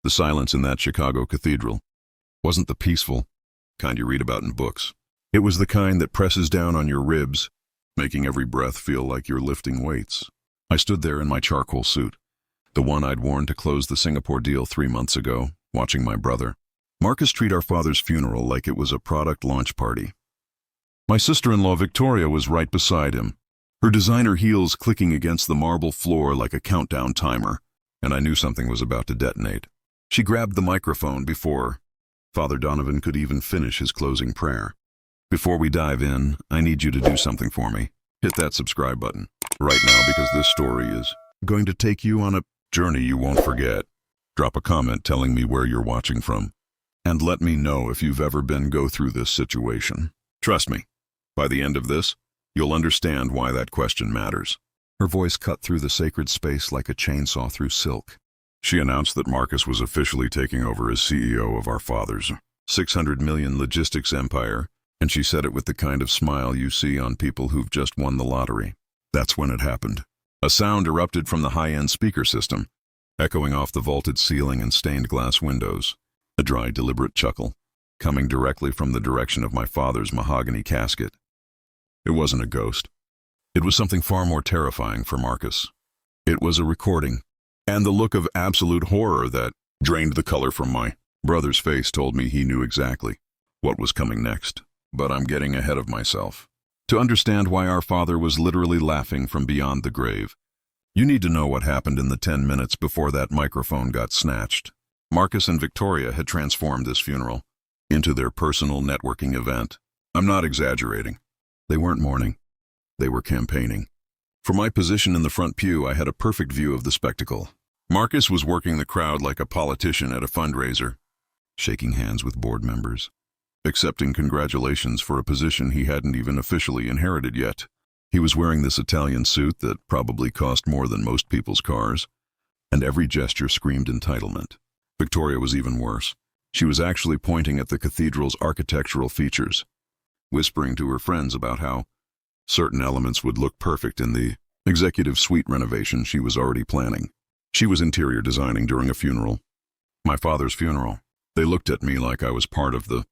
The silence in that Chicago cathedral wasn't the peaceful kind you read about in books. It was the kind that presses down on your ribs, making every breath feel like you're lifting weights. I stood there in my charcoal suit, the one I'd worn to close the Singapore deal 3 months ago, watching my brother, Marcus, treat our father's funeral like it was a product launch party. My sister-in-law Victoria was right beside him, her designer heels clicking against the marble floor like a countdown timer, and I knew something was about to detonate. She grabbed the microphone before Father Donovan could even finish his closing prayer. Before we dive in, I need you to do something for me. Hit that subscribe button right now, because this story is going to take you on a journey you won't forget. Drop a comment telling me where you're watching from, and let me know if you've ever go through this situation. Trust me, by the end of this, you'll understand why that question matters. Her voice cut through the sacred space like a chainsaw through silk. She announced that Marcus was officially taking over as CEO of our father's 600 million logistics empire, and she said it with the kind of smile you see on people who've just won the lottery. That's when it happened. A sound erupted from the high-end speaker system, echoing off the vaulted ceiling and stained glass windows. A dry, deliberate chuckle, coming directly from the direction of my father's mahogany casket. It wasn't a ghost. It was something far more terrifying for Marcus. It was a recording, and the look of absolute horror that drained the color from my brother's face told me he knew exactly what was coming next. But I'm getting ahead of myself. To understand why our father was literally laughing from beyond the grave, you need to know what happened in the 10 minutes before that microphone got snatched. Marcus and Victoria had transformed this funeral into their personal networking event. I'm not exaggerating. They weren't mourning. They were campaigning. From my position in the front pew, I had a perfect view of the spectacle. Marcus was working the crowd like a politician at a fundraiser, shaking hands with board members, accepting congratulations for a position he hadn't even officially inherited yet. He was wearing this Italian suit that probably cost more than most people's cars, and every gesture screamed entitlement. Victoria was even worse. She was actually pointing at the cathedral's architectural features, whispering to her friends about how certain elements would look perfect in the executive suite renovation she was already planning. She was interior designing during a funeral. My father's funeral. They looked at me like I was part of the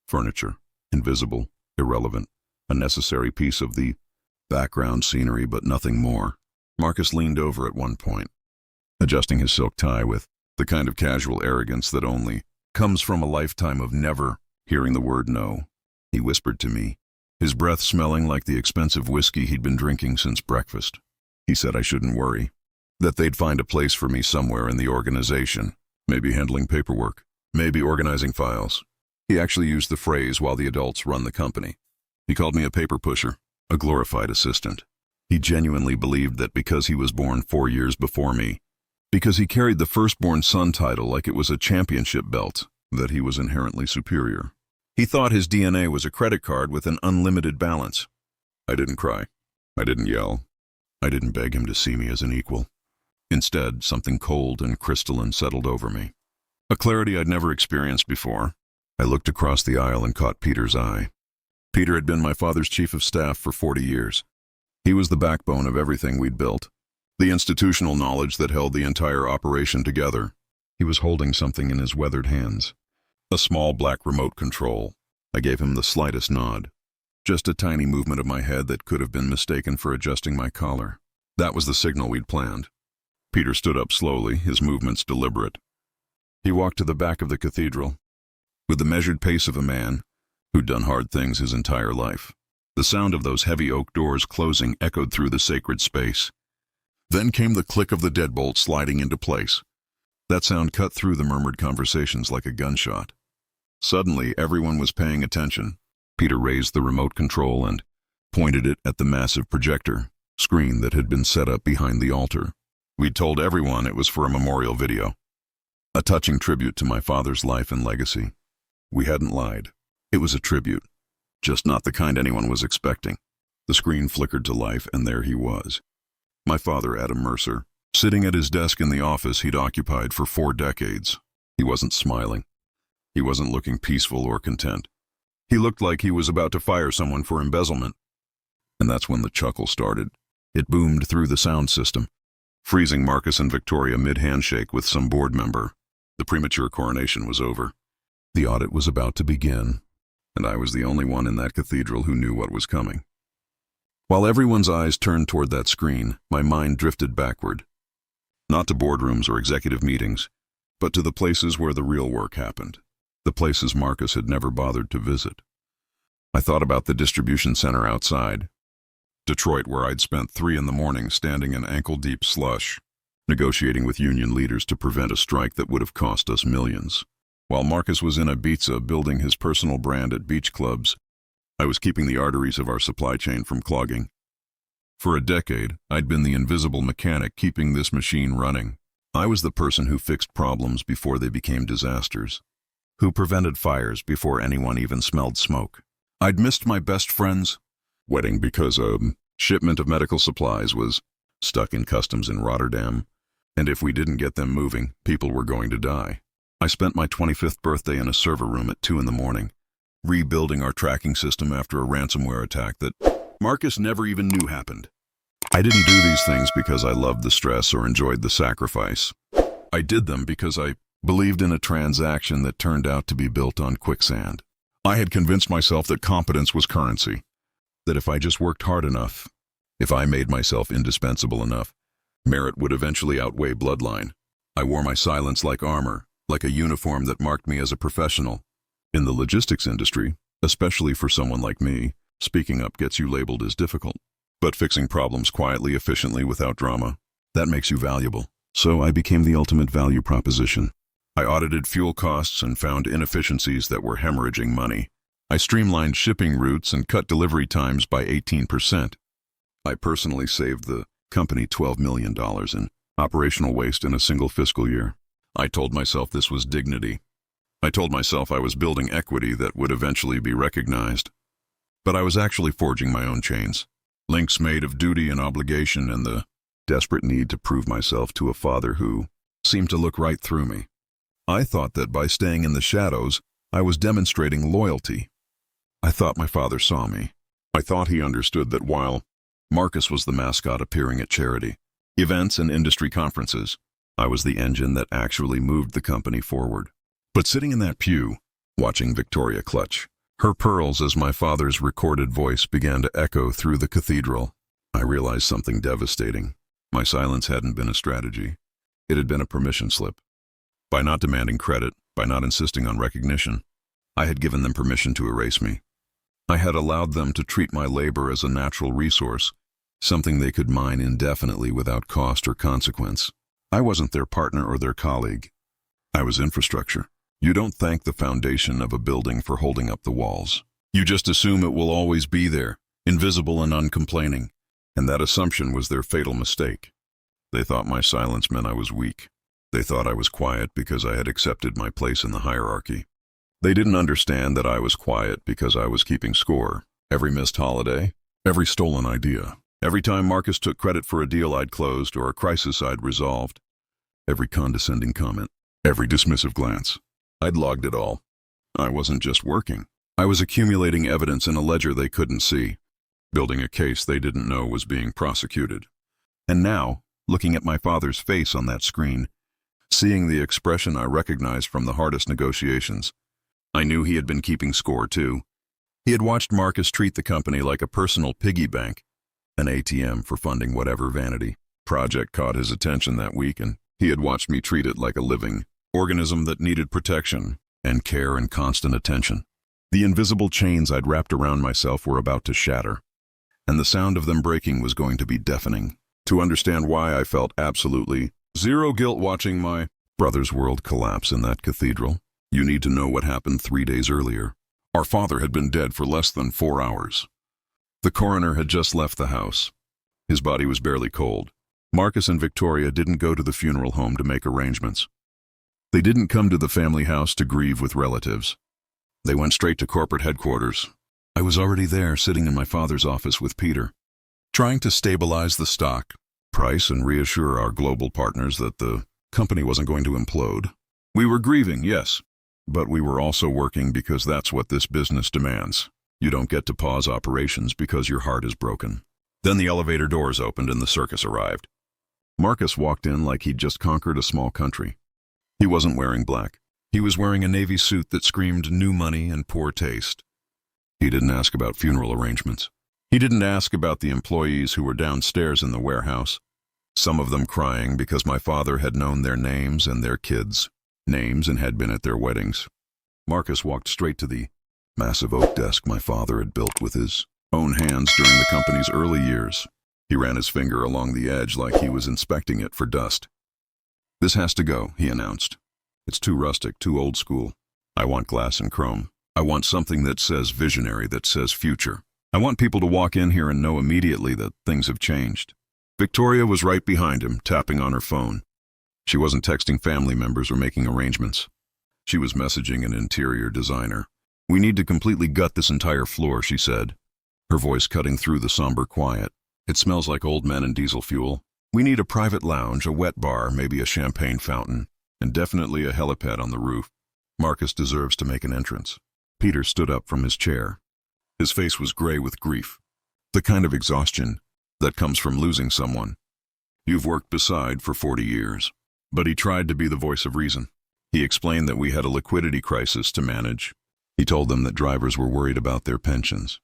furniture, invisible, irrelevant, a necessary piece of the background scenery, but nothing more. Marcus leaned over at one point, adjusting his silk tie with the kind of casual arrogance that only comes from a lifetime of never hearing the word no. He whispered to me, his breath smelling like the expensive whiskey he'd been drinking since breakfast. He said I shouldn't worry, that they'd find a place for me somewhere in the organization, maybe handling paperwork, maybe organizing files. He actually used the phrase, while the adults run the company. He called me a paper pusher, a glorified assistant. He genuinely believed that because he was born 4 years before me, because he carried the firstborn son title like it was a championship belt, that he was inherently superior. He thought his DNA was a credit card with an unlimited balance. I didn't cry. I didn't yell. I didn't beg him to see me as an equal. Instead, something cold and crystalline settled over me. A clarity I'd never experienced before. I looked across the aisle and caught Peter's eye. Peter had been my father's chief of staff for 40 years. He was the backbone of everything we'd built, the institutional knowledge that held the entire operation together. He was holding something in his weathered hands, a small black remote control. I gave him the slightest nod, just a tiny movement of my head that could have been mistaken for adjusting my collar. That was the signal we'd planned. Peter stood up slowly, his movements deliberate. He walked to the back of the cathedral, with the measured pace of a man who'd done hard things his entire life. The sound of those heavy oak doors closing echoed through the sacred space. Then came the click of the deadbolt sliding into place. That sound cut through the murmured conversations like a gunshot. Suddenly, everyone was paying attention. Peter raised the remote control and pointed it at the massive projector screen that had been set up behind the altar. We'd told everyone it was for a memorial video, a touching tribute to my father's life and legacy. We hadn't lied. It was a tribute, just not the kind anyone was expecting. The screen flickered to life, and there he was. My father, Adam Mercer, sitting at his desk in the office he'd occupied for 4 decades. He wasn't smiling. He wasn't looking peaceful or content. He looked like he was about to fire someone for embezzlement. And that's when the chuckle started. It boomed through the sound system, freezing Marcus and Victoria mid-handshake with some board member. The premature coronation was over. The audit was about to begin, and I was the only one in that cathedral who knew what was coming. While everyone's eyes turned toward that screen, my mind drifted backward. Not to boardrooms or executive meetings, but to the places where the real work happened. The places Marcus had never bothered to visit. I thought about the distribution center outside Detroit, where I'd spent 3 a.m. standing in ankle-deep slush, negotiating with union leaders to prevent a strike that would have cost us millions. While Marcus was in Ibiza building his personal brand at beach clubs, I was keeping the arteries of our supply chain from clogging. For a decade, I'd been the invisible mechanic keeping this machine running. I was the person who fixed problems before they became disasters, who prevented fires before anyone even smelled smoke. I'd missed my best friend's wedding because a shipment of medical supplies was stuck in customs in Rotterdam, and if we didn't get them moving, people were going to die. I spent my 25th birthday in a server room at 2 a.m, rebuilding our tracking system after a ransomware attack that Marcus never even knew happened. I didn't do these things because I loved the stress or enjoyed the sacrifice. I did them because I believed in a transaction that turned out to be built on quicksand. I had convinced myself that competence was currency, that if I just worked hard enough, if I made myself indispensable enough, merit would eventually outweigh bloodline. I wore my silence like armor, like a uniform that marked me as a professional. In the logistics industry, especially for someone like me, speaking up gets you labeled as difficult. But fixing problems quietly, efficiently, without drama, that makes you valuable. So I became the ultimate value proposition. I audited fuel costs and found inefficiencies that were hemorrhaging money. I streamlined shipping routes and cut delivery times by 18%. I personally saved the company $12 million in operational waste in a single fiscal year. I told myself this was dignity. I told myself I was building equity that would eventually be recognized. But I was actually forging my own chains. Links made of duty and obligation and the desperate need to prove myself to a father who seemed to look right through me. I thought that by staying in the shadows, I was demonstrating loyalty. I thought my father saw me. I thought he understood that while Marcus was the mascot appearing at charity events and industry conferences, I was the engine that actually moved the company forward. But sitting in that pew, watching Victoria clutch her pearls as my father's recorded voice began to echo through the cathedral, I realized something devastating. My silence hadn't been a strategy. It had been a permission slip. By not demanding credit, by not insisting on recognition, I had given them permission to erase me. I had allowed them to treat my labor as a natural resource, something they could mine indefinitely without cost or consequence. I wasn't their partner or their colleague. I was infrastructure. You don't thank the foundation of a building for holding up the walls. You just assume it will always be there, invisible and uncomplaining, and that assumption was their fatal mistake. They thought my silence meant I was weak. They thought I was quiet because I had accepted my place in the hierarchy. They didn't understand that I was quiet because I was keeping score. Every missed holiday, every stolen idea, every time Marcus took credit for a deal I'd closed or a crisis I'd resolved, every condescending comment, every dismissive glance. I'd logged it all. I wasn't just working. I was accumulating evidence in a ledger they couldn't see, building a case they didn't know was being prosecuted. And now, looking at my father's face on that screen, seeing the expression I recognized from the hardest negotiations, I knew he had been keeping score too. He had watched Marcus treat the company like a personal piggy bank, an ATM for funding whatever vanity project caught his attention that week, and he had watched me treat it like a living organism that needed protection and care and constant attention. The invisible chains I'd wrapped around myself were about to shatter, and the sound of them breaking was going to be deafening. To understand why I felt absolutely zero guilt watching my brother's world collapse in that cathedral, you need to know what happened 3 days earlier. Our father had been dead for less than 4 hours. The coroner had just left the house. His body was barely cold. Marcus and Victoria didn't go to the funeral home to make arrangements. They didn't come to the family house to grieve with relatives. They went straight to corporate headquarters. I was already there, sitting in my father's office with Peter, trying to stabilize the stock price and reassure our global partners that the company wasn't going to implode. We were grieving, yes, but we were also working because that's what this business demands. You don't get to pause operations because your heart is broken. Then the elevator doors opened and the circus arrived. Marcus walked in like he'd just conquered a small country. He wasn't wearing black. He was wearing a navy suit that screamed new money and poor taste. He didn't ask about funeral arrangements. He didn't ask about the employees who were downstairs in the warehouse, some of them crying because my father had known their names and their kids' names and had been at their weddings. Marcus walked straight to the massive oak desk my father had built with his own hands during the company's early years. He ran his finger along the edge like he was inspecting it for dust. "This has to go," he announced. "It's too rustic, too old school. I want glass and chrome. I want something that says visionary, that says future. I want people to walk in here and know immediately that things have changed." Victoria was right behind him, tapping on her phone. She wasn't texting family members or making arrangements. She was messaging an interior designer. "We need to completely gut this entire floor," she said, her voice cutting through the somber quiet. "It smells like old men and diesel fuel. We need a private lounge, a wet bar, maybe a champagne fountain, and definitely a helipad on the roof. Marcus deserves to make an entrance." Peter stood up from his chair. His face was gray with grief, the kind of exhaustion that comes from losing someone you've worked beside for 40 years. But he tried to be the voice of reason. He explained that we had a liquidity crisis to manage. He told them that drivers were worried about their pensions,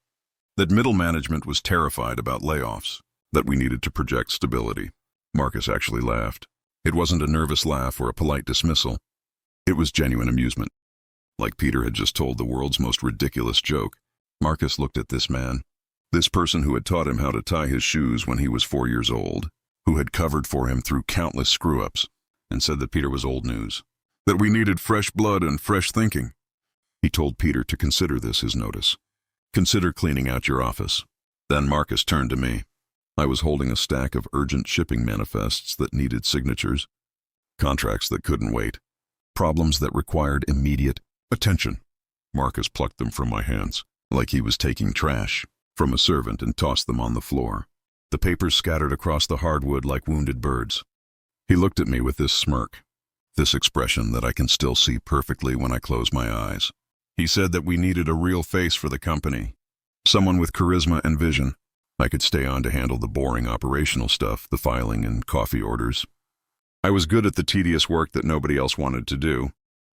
that middle management was terrified about layoffs, that we needed to project stability. Marcus actually laughed. It wasn't a nervous laugh or a polite dismissal. It was genuine amusement. Like Peter had just told the world's most ridiculous joke. Marcus looked at this man, this person who had taught him how to tie his shoes when he was 4 years old, who had covered for him through countless screw-ups, and said that Peter was old news, that we needed fresh blood and fresh thinking. He told Peter to consider this his notice. "Consider cleaning out your office." Then Marcus turned to me. I was holding a stack of urgent shipping manifests that needed signatures, contracts that couldn't wait, problems that required immediate attention. Marcus plucked them from my hands, like he was taking trash from a servant, and tossed them on the floor. The papers scattered across the hardwood like wounded birds. He looked at me with this smirk, this expression that I can still see perfectly when I close my eyes. He said that we needed a real face for the company, someone with charisma and vision. I could stay on to handle the boring operational stuff, the filing and coffee orders. I was good at the tedious work that nobody else wanted to do.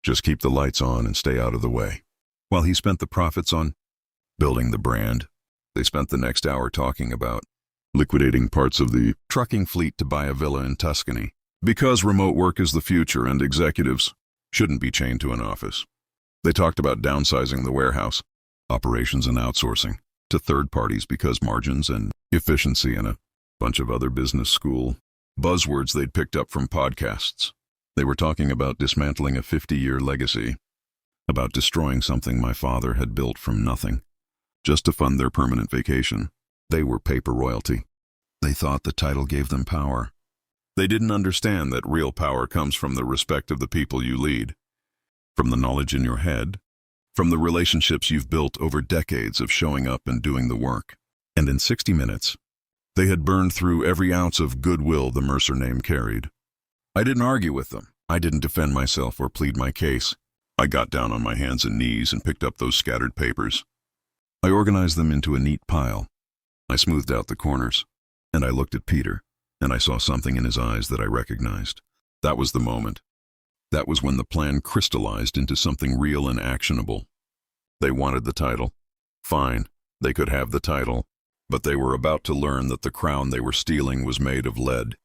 Just keep the lights on and stay out of the way. While he spent the profits on building the brand, they spent the next hour talking about liquidating parts of the trucking fleet to buy a villa in Tuscany, because remote work is the future and executives shouldn't be chained to an office. They talked about downsizing the warehouse, operations and outsourcing to third parties because margins and efficiency, and a bunch of other business school buzzwords they'd picked up from podcasts. They were talking about dismantling a 50-year legacy, about destroying something my father had built from nothing, just to fund their permanent vacation. They were paper royalty. They thought the title gave them power. They didn't understand that real power comes from the respect of the people you lead, from the knowledge in your head, from the relationships you've built over decades of showing up and doing the work. And in 60 minutes, they had burned through every ounce of goodwill the Mercer name carried. I didn't argue with them. I didn't defend myself or plead my case. I got down on my hands and knees and picked up those scattered papers. I organized them into a neat pile. I smoothed out the corners, and I looked at Peter, and I saw something in his eyes that I recognized. That was the moment. That was when the plan crystallized into something real and actionable. They wanted the title. Fine, they could have the title, but they were about to learn that the crown they were stealing was made of lead,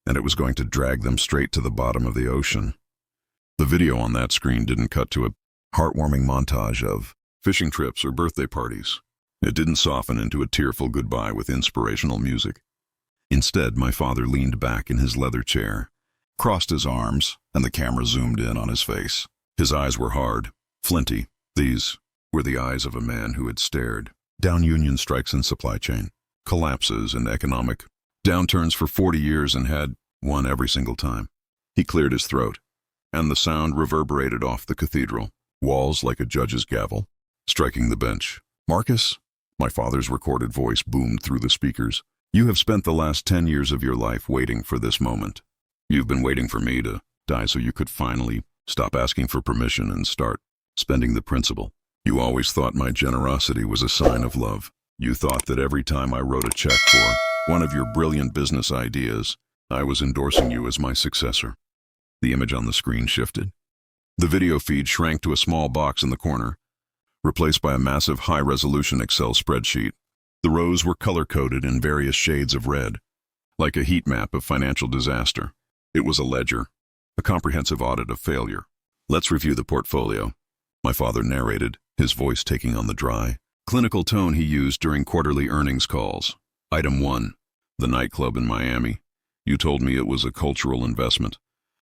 and it was going to drag them straight to the bottom of the ocean. The video on that screen didn't cut to a heartwarming montage of fishing trips or birthday parties. It didn't soften into a tearful goodbye with inspirational music. Instead, my father leaned back in his leather chair, crossed his arms, and the camera zoomed in on his face. His eyes were hard, flinty. These were the eyes of a man who had stared down union strikes and supply chain, collapses and economic downturns for 40 years and had won every single time. He cleared his throat, and the sound reverberated off the cathedral walls like a judge's gavel, striking the bench. "Marcus," my father's recorded voice boomed through the speakers, "you have spent the last 10 years of your life waiting for this moment. You've been waiting for me to die so you could finally stop asking for permission and start spending the principal. You always thought my generosity was a sign of love. You thought that every time I wrote a check for one of your brilliant business ideas, I was endorsing you as my successor. The image on the screen shifted. The video feed shrank to a small box in the corner, replaced by a massive high-resolution Excel spreadsheet. The rows were color-coded in various shades of red, like a heat map of financial disaster. It was a ledger, a comprehensive audit of failure. "Let's review the portfolio," my father narrated, his voice taking on the dry, clinical tone he used during quarterly earnings calls. "Item 1, the nightclub in Miami. You told me it was a cultural investment,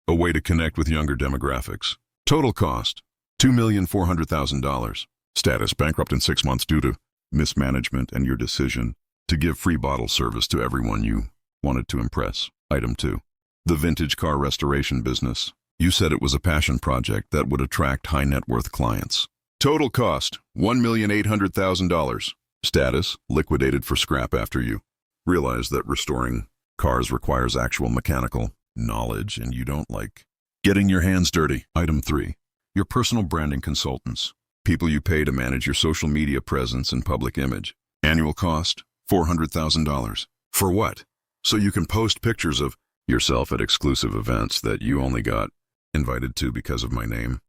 a way to connect with younger demographics. Total cost, $2,400,000. Status, bankrupt in 6 months due to mismanagement and your decision to give free bottle service to everyone you wanted to impress. Item 2, the vintage car restoration business. You said it was a passion project that would attract high net worth clients. Total cost, $1,800,000. Status, liquidated for scrap after you realized that restoring cars requires actual mechanical knowledge and you don't like getting your hands dirty. Item 3, your personal branding consultants, people you pay to manage your social media presence and public image. Annual cost, $400,000. For what? So you can post pictures of yourself at exclusive events that you only got invited to because of my name."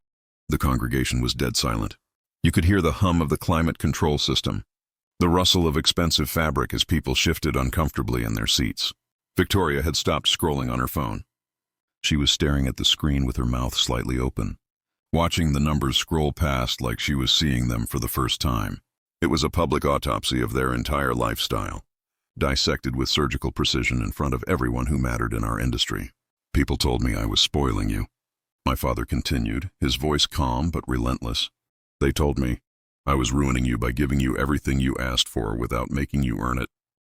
The congregation was dead silent. You could hear the hum of the climate control system, the rustle of expensive fabric as people shifted uncomfortably in their seats. Victoria had stopped scrolling on her phone. She was staring at the screen with her mouth slightly open, watching the numbers scroll past like she was seeing them for the first time. It was a public autopsy of their entire lifestyle, dissected with surgical precision in front of everyone who mattered in our industry. "People told me I was spoiling you," my father continued, his voice calm but relentless. "They told me I was ruining you by giving you everything you asked for without making you earn it.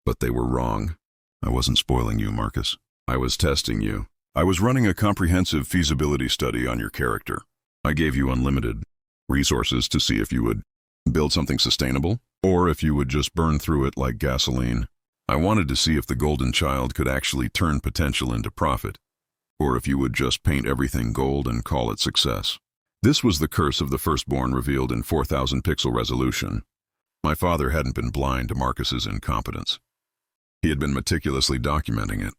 But they were wrong. I wasn't spoiling you, Marcus. I was testing you. I was running a comprehensive feasibility study on your character. I gave you unlimited resources to see if you would build something sustainable, or if you would just burn through it like gasoline. I wanted to see if the golden child could actually turn potential into profit, or if you would just paint everything gold and call it success." This was the curse of the firstborn revealed in 4,000 pixel resolution. My father hadn't been blind to Marcus's incompetence. He had been meticulously documenting it.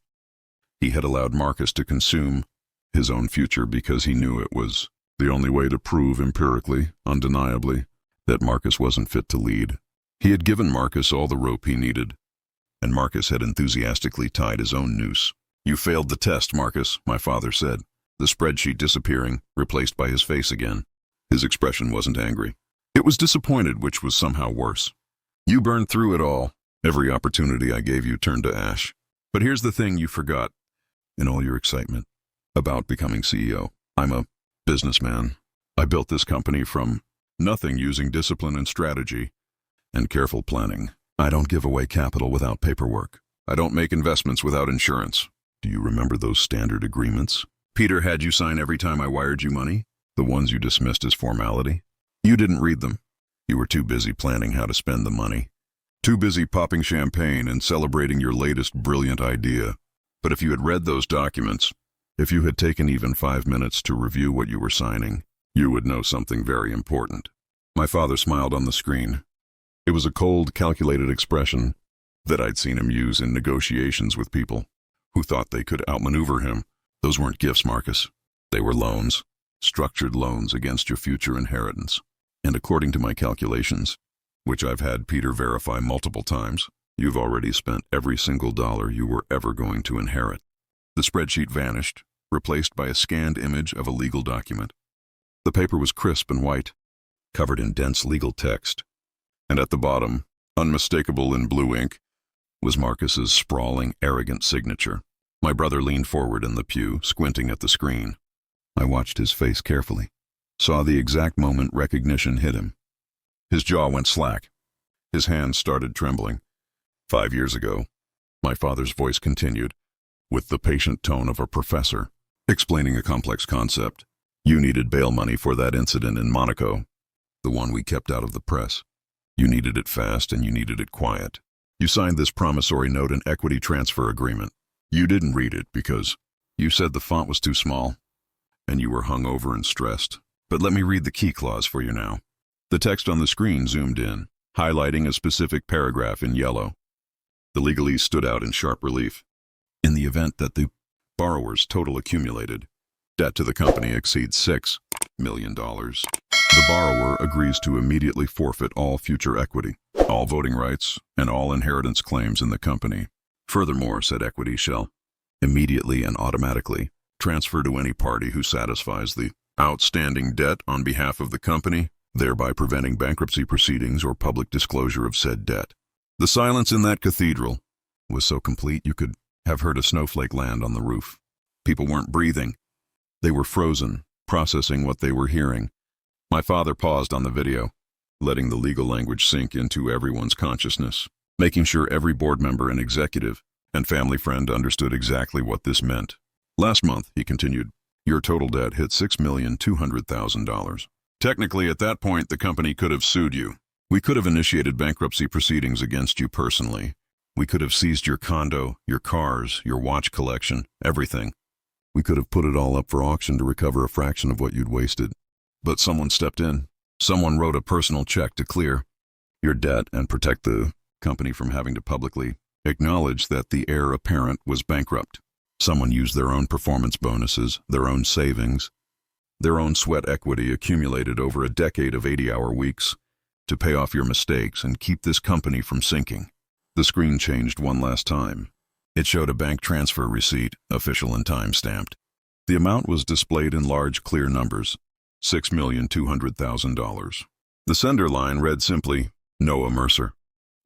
He had allowed Marcus to consume his own future because he knew it was the only way to prove empirically, undeniably, that Marcus wasn't fit to lead. He had given Marcus all the rope he needed, and Marcus had enthusiastically tied his own noose. "You failed the test, Marcus," my father said, the spreadsheet disappearing, replaced by his face again. His expression wasn't angry. It was disappointed, which was somehow worse. "You burned through it all. Every opportunity I gave you turned to ash. But here's the thing you forgot, in all your excitement about becoming CEO. I'm a businessman. I built this company from nothing using discipline and strategy and careful planning. I don't give away capital without paperwork. I don't make investments without insurance. Do you remember those standard agreements Peter had you sign every time I wired you money? The ones you dismissed as formality? You didn't read them. You were too busy planning how to spend the money. Too busy popping champagne and celebrating your latest brilliant idea. But if you had read those documents, if you had taken even 5 minutes to review what you were signing, you would know something very important." My father smiled on the screen. It was a cold, calculated expression that I'd seen him use in negotiations with people who thought they could outmaneuver him. "Those weren't gifts, Marcus. They were loans, structured loans against your future inheritance. And according to my calculations, which I've had Peter verify multiple times, you've already spent every single dollar you were ever going to inherit." The spreadsheet vanished, replaced by a scanned image of a legal document. The paper was crisp and white, covered in dense legal text, and at the bottom, unmistakable in blue ink, was Marcus's sprawling, arrogant signature. My brother leaned forward in the pew, squinting at the screen. I watched his face carefully, saw the exact moment recognition hit him. His jaw went slack. His hands started trembling. 5 years ago, my father's voice continued, with the patient tone of a professor, explaining a complex concept. "You needed bail money for that incident in Monaco, the one we kept out of the press. You needed it fast and you needed it quiet. You signed this promissory note and equity transfer agreement. You didn't read it because you said the font was too small, and you were hungover and stressed. But let me read the key clause for you now." The text on the screen zoomed in, highlighting a specific paragraph in yellow. The legalese stood out in sharp relief. "In the event that the borrower's total accumulated Debt to the company exceeds $6 million. The borrower agrees to immediately forfeit all future equity, all voting rights, and all inheritance claims in the company. Furthermore, said equity shall immediately and automatically transfer to any party who satisfies the outstanding debt on behalf of the company, thereby preventing bankruptcy proceedings or public disclosure of said debt. The silence in that cathedral was so complete you could have heard a snowflake land on the roof. People weren't breathing. They were frozen, processing what they were hearing. My father paused on the video, letting the legal language sink into everyone's consciousness, making sure every board member and executive and family friend understood exactly what this meant. Last month, he continued, your total debt hit $6,200,000. Technically, at that point, the company could have sued you. We could have initiated bankruptcy proceedings against you personally. We could have seized your condo, your cars, your watch collection, everything. We could have put it all up for auction to recover a fraction of what you'd wasted. But someone stepped in. Someone wrote a personal check to clear your debt and protect the company from having to publicly acknowledge that the heir apparent was bankrupt. Someone used their own performance bonuses, their own savings, their own sweat equity accumulated over a decade of 80-hour weeks to pay off your mistakes and keep this company from sinking. The screen changed one last time. It showed a bank transfer receipt, official and time-stamped. The amount was displayed in large, clear numbers, $6,200,000. The sender line read simply, Noah Mercer.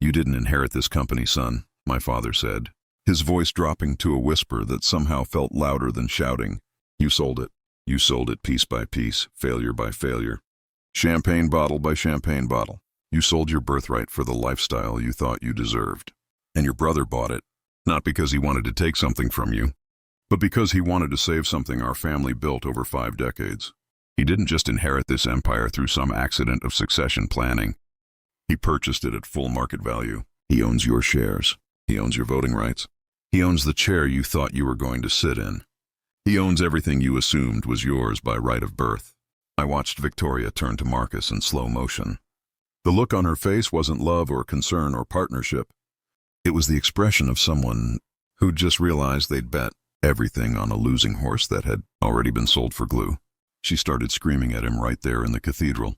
You didn't inherit this company, son, my father said, his voice dropping to a whisper that somehow felt louder than shouting. You sold it. You sold it piece by piece, failure by failure, champagne bottle by champagne bottle. You sold your birthright for the lifestyle you thought you deserved. And your brother bought it, not because he wanted to take something from you, but because he wanted to save something our family built over 5 decades. He didn't just inherit this empire through some accident of succession planning. He purchased it at full market value. He owns your shares. He owns your voting rights. He owns the chair you thought you were going to sit in. He owns everything you assumed was yours by right of birth. I watched Victoria turn to Marcus in slow motion. The look on her face wasn't love or concern or partnership. It was the expression of someone who'd just realized they'd bet everything on a losing horse that had already been sold for glue. She started screaming at him right there in the cathedral,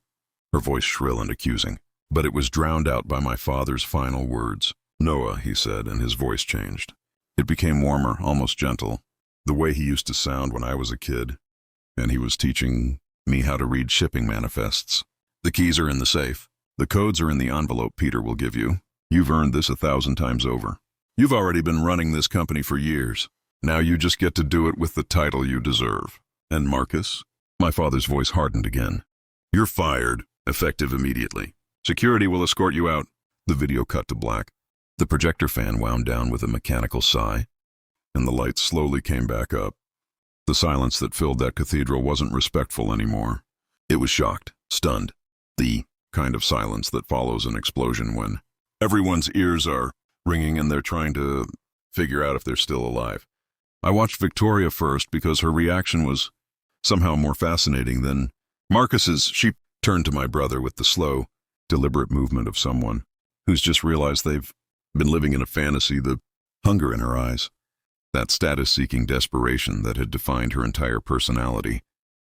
her voice shrill and accusing. But it was drowned out by my father's final words. Noah, he said, and his voice changed. It became warmer, almost gentle, the way he used to sound when I was a kid, and he was teaching me how to read shipping manifests. The keys are in the safe. The codes are in the envelope Peter will give you. You've earned this 1,000 times over. You've already been running this company for years. Now you just get to do it with the title you deserve. And Marcus? My father's voice hardened again. You're fired, effective immediately. Security will escort you out. The video cut to black. The projector fan wound down with a mechanical sigh, and the lights slowly came back up. The silence that filled that cathedral wasn't respectful anymore. It was shocked, stunned. The kind of silence that follows an explosion when everyone's ears are ringing and they're trying to figure out if they're still alive. I watched Victoria first because her reaction was somehow more fascinating than Marcus's. She turned to my brother with the slow, deliberate movement of someone who's just realized they've been living in a fantasy, the hunger in her eyes, that status-seeking desperation that had defined her entire personality.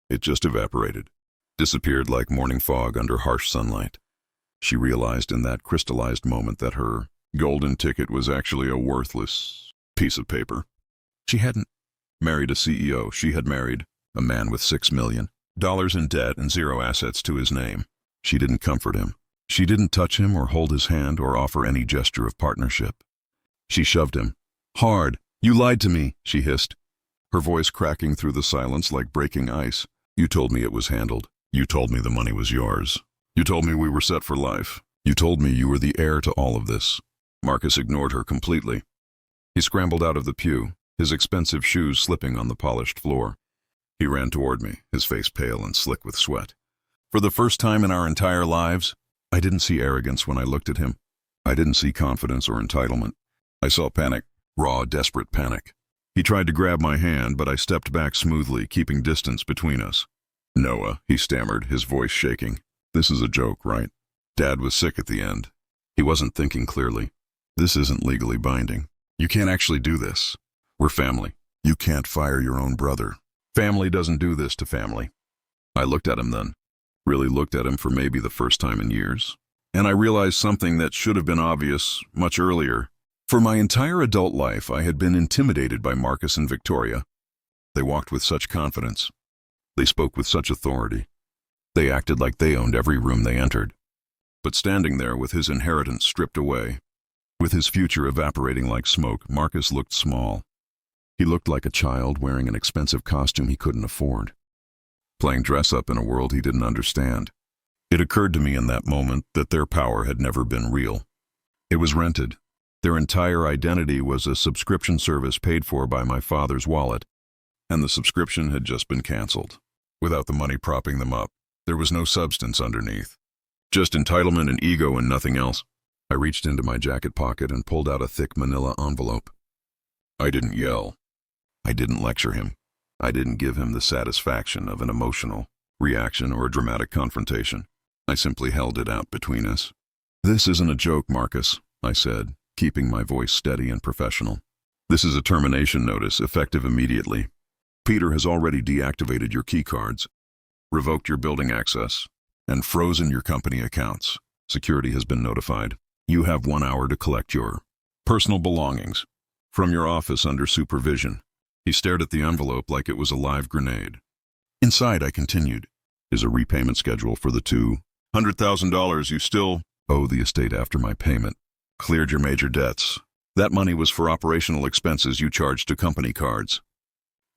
It just evaporated, disappeared like morning fog under harsh sunlight. She realized in that crystallized moment that her golden ticket was actually a worthless piece of paper. She hadn't married a CEO. She had married a man with $6 million in debt and 0 assets to his name. She didn't comfort him. She didn't touch him or hold his hand or offer any gesture of partnership. She shoved him. Hard. You lied to me, she hissed, her voice cracking through the silence like breaking ice. You told me it was handled. You told me the money was yours. You told me we were set for life. You told me you were the heir to all of this. Marcus ignored her completely. He scrambled out of the pew, his expensive shoes slipping on the polished floor. He ran toward me, his face pale and slick with sweat. For the first time in our entire lives, I didn't see arrogance when I looked at him. I didn't see confidence or entitlement. I saw panic, raw, desperate panic. He tried to grab my hand, but I stepped back smoothly, keeping distance between us. Noah, he stammered, his voice shaking. This is a joke, right? Dad was sick at the end. He wasn't thinking clearly. This isn't legally binding. You can't actually do this. We're family. You can't fire your own brother. Family doesn't do this to family. I looked at him then, really looked at him for maybe the first time in years. And I realized something that should have been obvious much earlier. For my entire adult life, I had been intimidated by Marcus and Victoria. They walked with such confidence. They spoke with such authority. They acted like they owned every room they entered. But standing there with his inheritance stripped away, with his future evaporating like smoke, Marcus looked small. He looked like a child wearing an expensive costume he couldn't afford, playing dress-up in a world he didn't understand. It occurred to me in that moment that their power had never been real. It was rented. Their entire identity was a subscription service paid for by my father's wallet, and the subscription had just been canceled. Without the money propping them up, there was no substance underneath. Just entitlement and ego and nothing else. I reached into my jacket pocket and pulled out a thick manila envelope. I didn't yell. I didn't lecture him. I didn't give him the satisfaction of an emotional reaction or a dramatic confrontation. I simply held it out between us. "This isn't a joke, Marcus," I said, keeping my voice steady and professional. "This is a termination notice, effective immediately. Peter has already deactivated your key cards, revoked your building access, and frozen your company accounts. Security has been notified. You have 1 hour to collect your personal belongings from your office under supervision." He stared at the envelope like it was a live grenade. "Inside," I continued, "is a repayment schedule for the $200,000 you still owe the estate after my payment. Cleared your major debts. That money was for operational expenses you charged to company cards.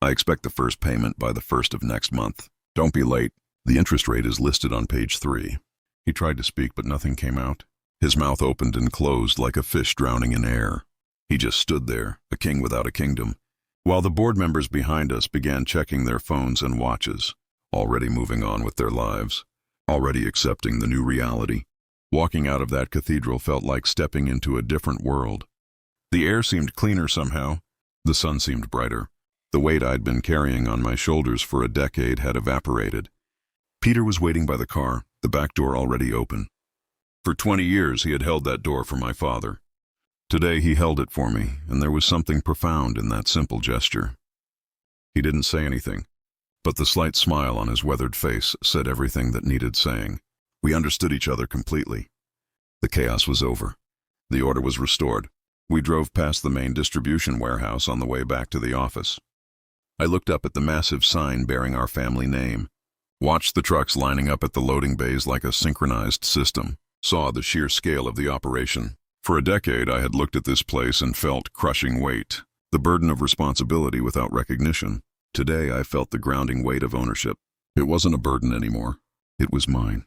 I expect the first payment by the 1st of next month. Don't be late. The interest rate is listed on page 3. He tried to speak, but nothing came out. His mouth opened and closed like a fish drowning in air. He just stood there, a king without a kingdom, while the board members behind us began checking their phones and watches, already moving on with their lives, already accepting the new reality. Walking out of that cathedral felt like stepping into a different world. The air seemed cleaner somehow. The sun seemed brighter. The weight I'd been carrying on my shoulders for a decade had evaporated. Peter was waiting by the car, the back door already open. For 20 years he had held that door for my father. Today he held it for me, and there was something profound in that simple gesture. He didn't say anything, but the slight smile on his weathered face said everything that needed saying. We understood each other completely. The chaos was over. The order was restored. We drove past the main distribution warehouse on the way back to the office. I looked up at the massive sign bearing our family name, watched the trucks lining up at the loading bays like a synchronized system, saw the sheer scale of the operation. For a decade, I had looked at this place and felt crushing weight, the burden of responsibility without recognition. Today, I felt the grounding weight of ownership. It wasn't a burden anymore. It was mine.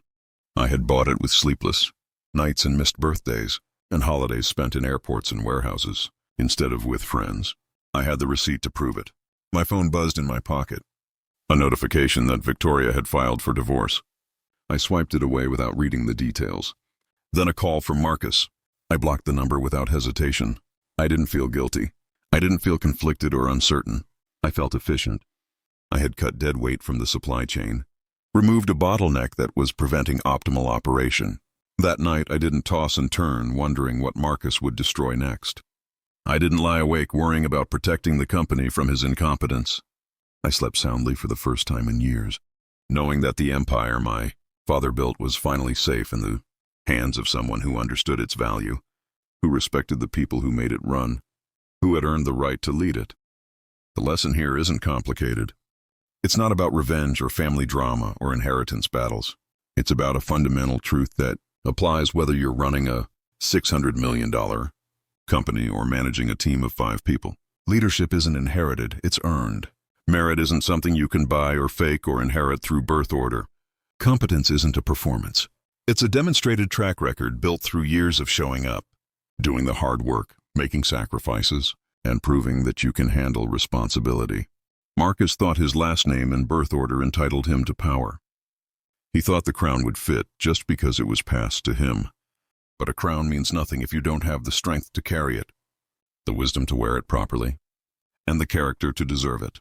I had bought it with sleepless nights and missed birthdays, and holidays spent in airports and warehouses, instead of with friends. I had the receipt to prove it. My phone buzzed in my pocket. A notification that Victoria had filed for divorce. I swiped it away without reading the details. Then a call from Marcus. I blocked the number without hesitation. I didn't feel guilty. I didn't feel conflicted or uncertain. I felt efficient. I had cut dead weight from the supply chain, removed a bottleneck that was preventing optimal operation. That night I didn't toss and turn, wondering what Marcus would destroy next. I didn't lie awake worrying about protecting the company from his incompetence. I slept soundly for the first time in years, knowing that the empire my father built was finally safe in the hands of someone who understood its value, who respected the people who made it run, who had earned the right to lead it. The lesson here isn't complicated. It's not about revenge or family drama or inheritance battles. It's about a fundamental truth that applies whether you're running a $600 million company or managing a team of 5 people. Leadership isn't inherited, it's earned. Merit isn't something you can buy or fake or inherit through birth order. Competence isn't a performance. It's a demonstrated track record built through years of showing up, doing the hard work, making sacrifices, and proving that you can handle responsibility. Marcus thought his last name and birth order entitled him to power. He thought the crown would fit just because it was passed to him. But a crown means nothing if you don't have the strength to carry it, the wisdom to wear it properly, and the character to deserve it.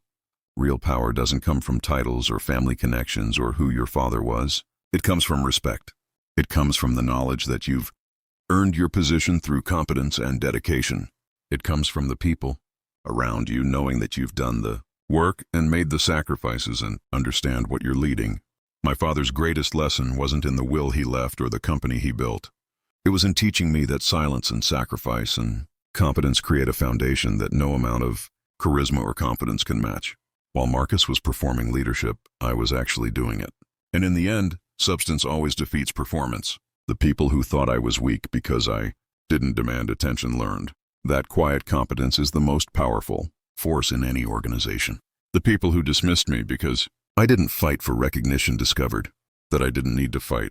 Real power doesn't come from titles or family connections or who your father was. It comes from respect. It comes from the knowledge that you've earned your position through competence and dedication. It comes from the people around you knowing that you've done the Work and made the sacrifices and understand what you're leading. My father's greatest lesson wasn't in the will he left or the company he built. It was in teaching me that silence and sacrifice and competence create a foundation that no amount of charisma or confidence can match. While Marcus was performing leadership, I was actually doing it. And in the end, substance always defeats performance. The people who thought I was weak because I didn't demand attention learned. That quiet competence is the most powerful force in any organization. The people who dismissed me because I didn't fight for recognition discovered that I didn't need to fight,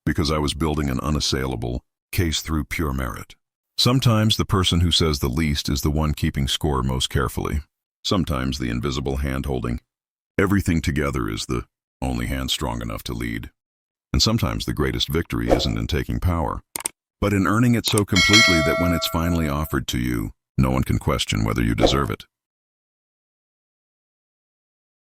because I was building an unassailable case through pure merit. Sometimes the person who says the least is the one keeping score most carefully. Sometimes the invisible hand holding everything together is the only hand strong enough to lead. And sometimes the greatest victory isn't in taking power, but in earning it so completely that when it's finally offered to you, no one can question whether you deserve it.